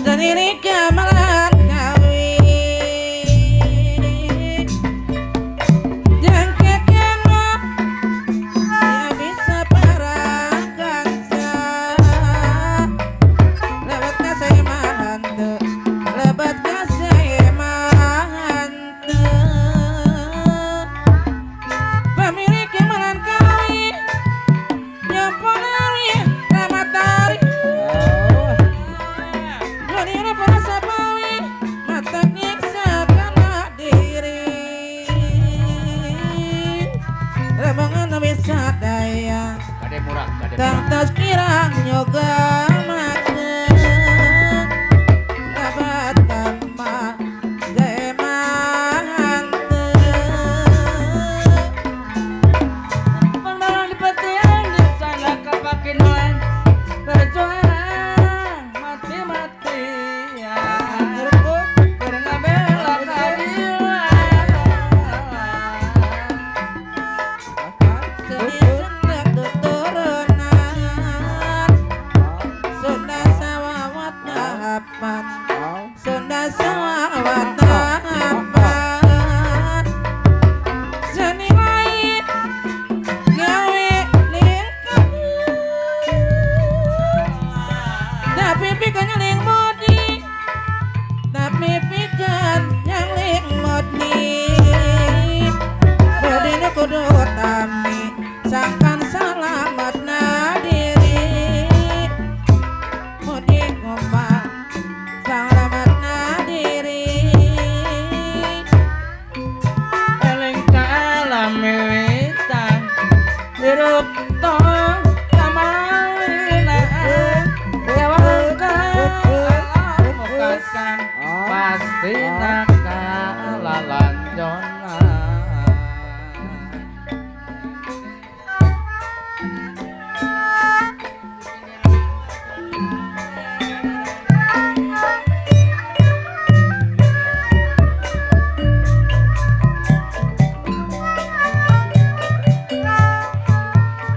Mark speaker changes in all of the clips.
Speaker 1: Sendiri kamalan kawin jangkekan mah ya bisa parakansa lebat ka saya mahantu lebat ka saya mahantu pemilik kamalan kawin yang penari ramatari Manira perasa pawi mata nyiksa kana diri Rebangan bisa daya
Speaker 2: Kade murah, kade
Speaker 1: Kang
Speaker 2: murah.
Speaker 1: tas kirang nyoga makan Dapat tanpa gaya mantu
Speaker 3: Pendalang di petian di sana kapakinuan perjuangan mati-matian berebut karena bela keadilan
Speaker 1: Sedih sendak tuturunan Sunda sawawat tahapan Sunda sawawat tahapan Seni lain gawe lingkar Tapi pikan yang modi Tapi pikan yang modi Bodine kudu utami Sangkan selamat na diri Modi kumpang Selamat na diri
Speaker 3: eling kalam wiwitan hirup tong kamalina dewakan mukasan pasti nakalalan jona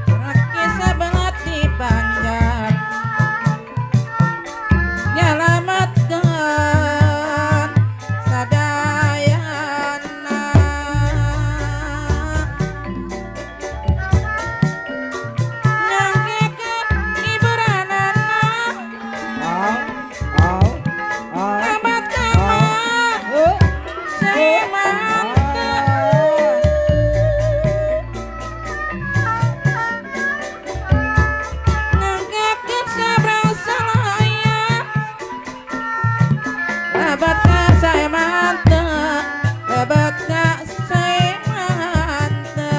Speaker 1: Raki sabangat di Banjar Nyelamatkan sadayana Nyangkikan hiburanana Amat kamar saya mantu Nangkepkan seberang salaya Lebat ka saya mantu Lebat ka saya mantu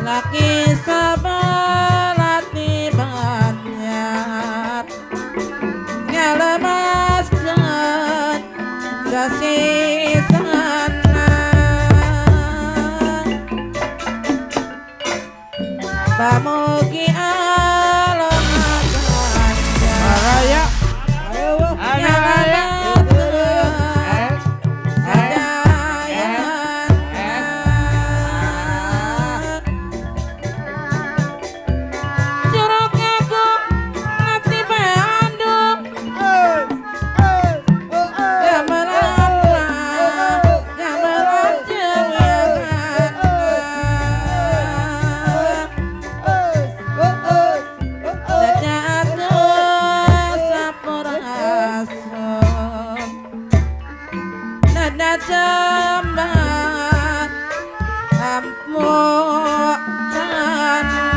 Speaker 1: Laki sabalat di banyak Nyelemaskan kasih sana Pamugi alam ganja
Speaker 3: Raya anak raya
Speaker 1: Nada jambang Ampun tanah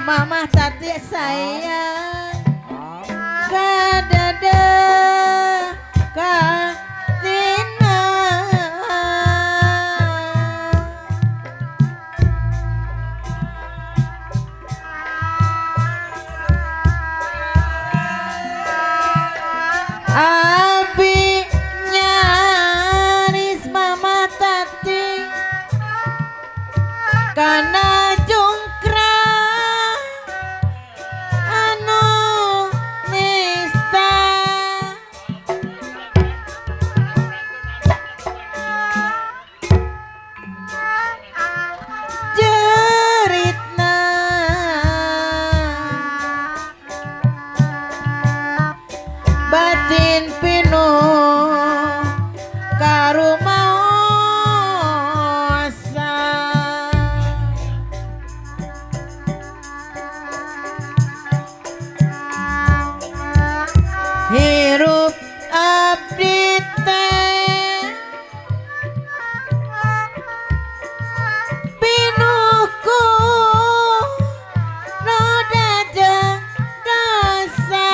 Speaker 1: Mamah tati sayang kadada katina abi nyaris mamah tati kana jungkra anu nista jeritna batin pinuh karumaosa hirup abdi teh pinuhku noda jeung dosa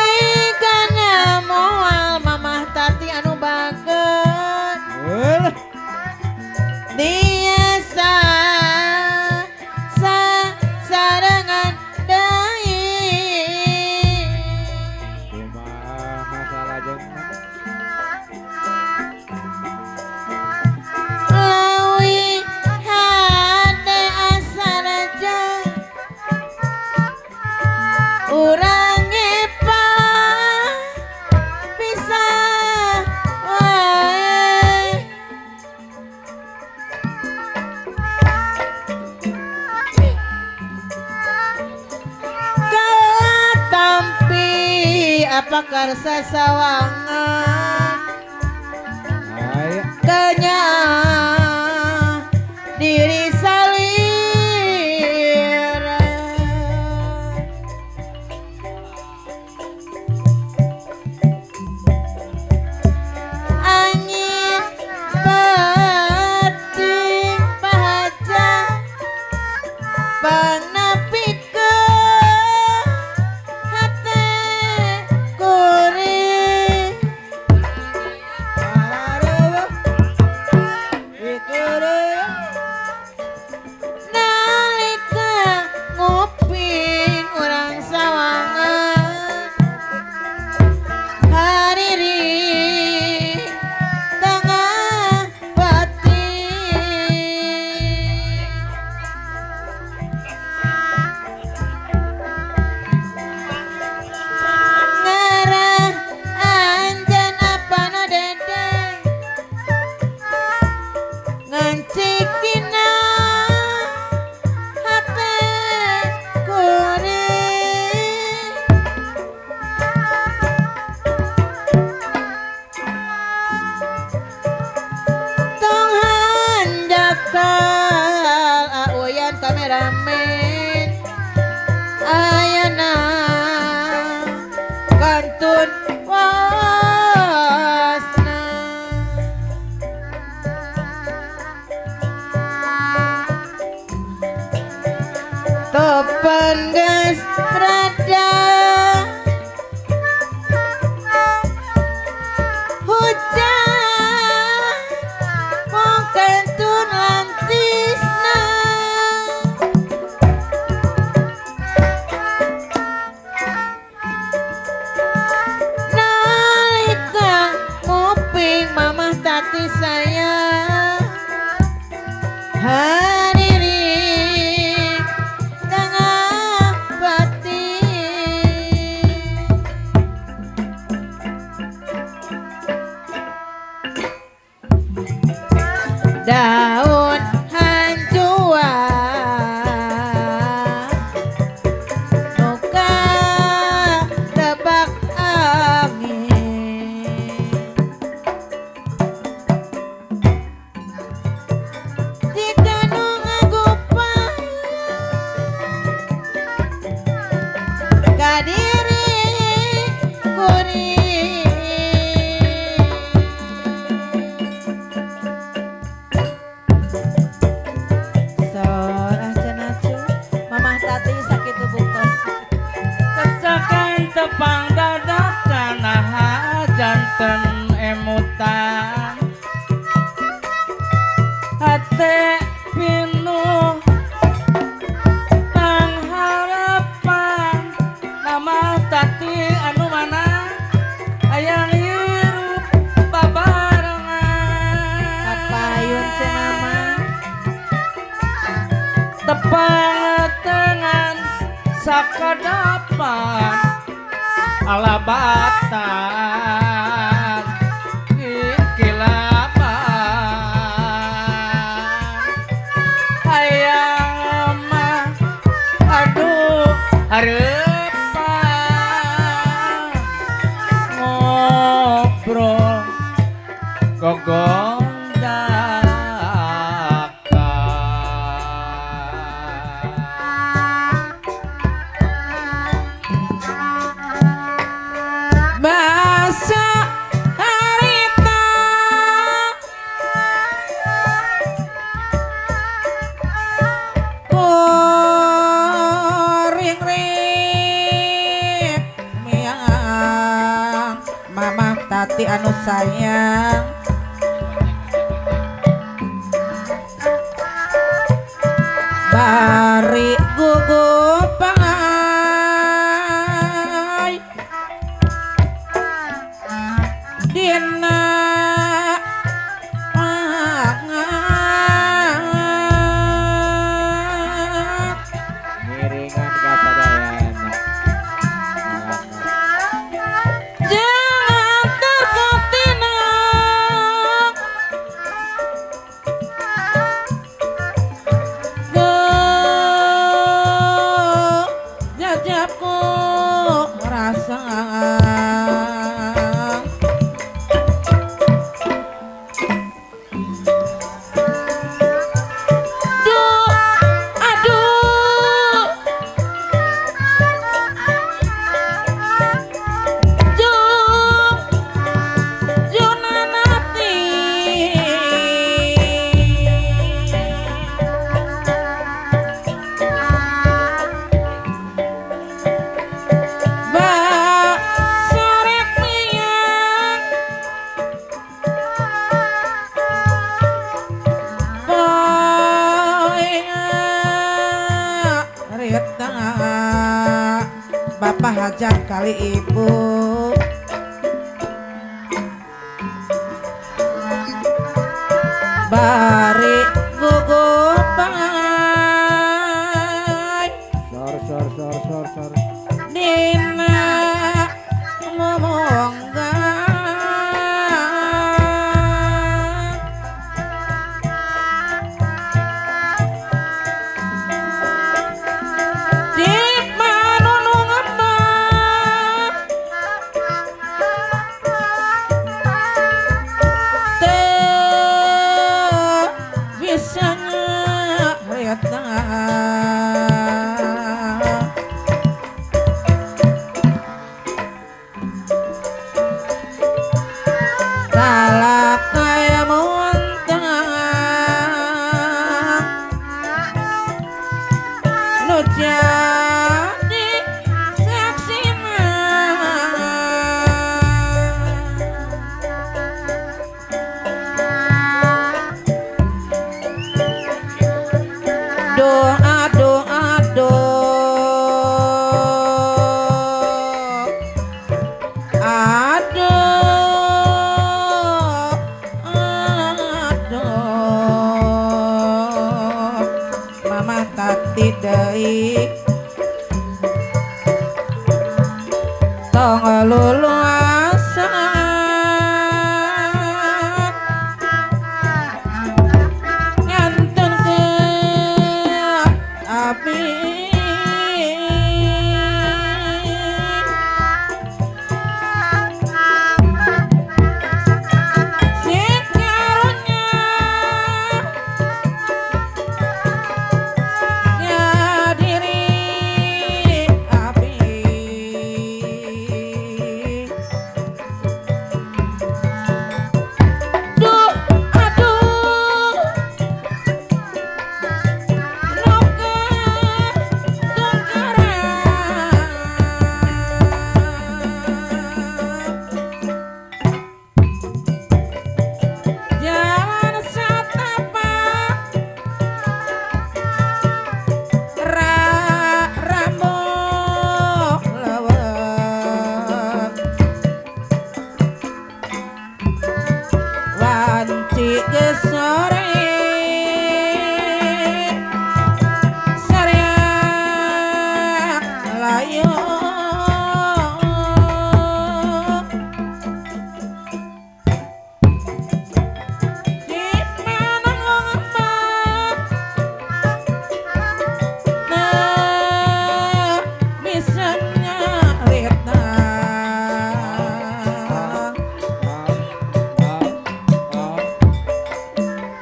Speaker 1: jigana moal mamah tati anu baget tiasa sarengan deui
Speaker 3: kumaha masalah jeung
Speaker 1: lawi hade asaraja urang ngepa bisa wae tampi apa karsa sawangan
Speaker 3: aya
Speaker 1: kenya diri salir angin bating pahaja pangnapikeun hate kuring nalika nguping urang sawangan hariri tengah batin ngarah anjeun apana dede ngancikina hate kuring tong handakal auyan kameramen ayana kantun wasna topan geus rada hujan mong kantun lantisna nalika nguping mamah tati sayang hariri tengah batin daun hanjua nuka tebak angin jika nu ngagupang kadiri kuring
Speaker 2: pangetengan sakadapan alabatan kikilapan hayang mah aduh harepan ngobrol gogong
Speaker 1: Basa harita kuring rip miang mama tati anu sayang bari gugupai dina pangat
Speaker 3: Miringan kasadayana.
Speaker 1: jangan terketinak go jajapku rasa duh aduh Jung Junanati Ba sorek miang Boy Rita Bapak hajat kali ibu Bari gugupai
Speaker 3: Sor.
Speaker 1: Dina ngomongga di manunu ngembang teu bisa ngeliatna Talak kaya muntah nu jadi saksina doa doa aduh mama tati deui tong luluasan ngantun ke api si karunya diri api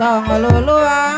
Speaker 1: tong luluang